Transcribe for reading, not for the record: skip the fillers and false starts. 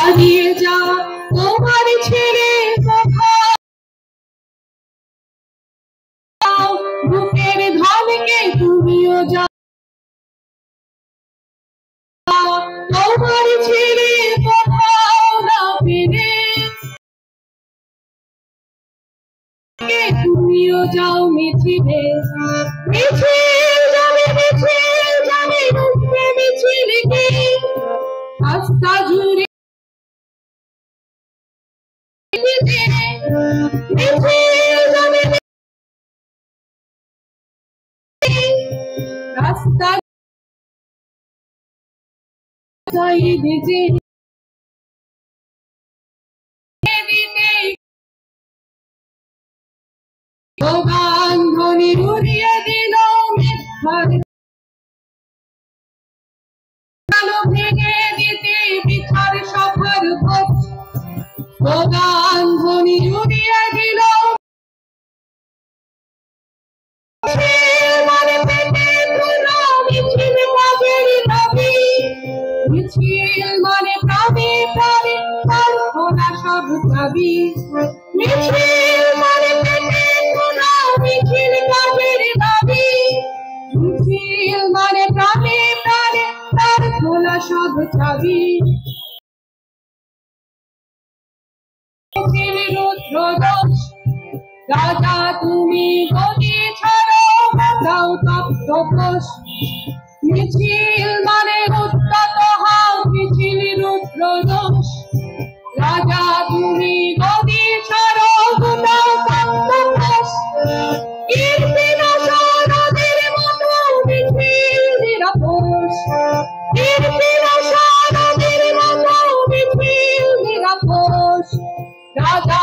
হারিয়ে যা তোমার ছেড়ে কোথাও, বুকের ধনকে তুমিও যাও, তোমার ছেড়ে কোথাও না ফিরে তুমিও যাও মিছিলে, মিছিল যাবে, মিছিল যাবে, রুখবে মিছিলকে রাস্তা জুড়ে, মিছিল যাবে রাস্তা দিতে গান ধ্বনি উড়িয়ে দিল মিথ্যার আলো ভেঙে দিতে মিথ্যার সফর পথ, গান ধ্বনি উড়িয়ে দিল মানে পেটে তোলা মিছিল কাজের দাবি, মিছিল মানে প্রাণে প্রাণে প্রার্থনা সব দাবি, মিছিল মানে পেটে তোলা মিছিল কাজের দাবি, মিছিল মানে প্রাণে প্রাণে প্রার্থনা সব দাবি। মিছিল রুদ্রদোষ রাজা তুমি গদি ছাড়ো বাঁচাও তপ্তপোষ, মিছিল মানে উত্তত হও, মিছিল রুদ্রদোষ রাজা তুমি গদি ছাড়ো বাঁচাও তপ্তপোষ, কীর্তি নাশানাদের মতো মিছিল নিরাপোষ, কীর্তি নাশানাদের মতো মিছিল নিরাপোষ, রাজা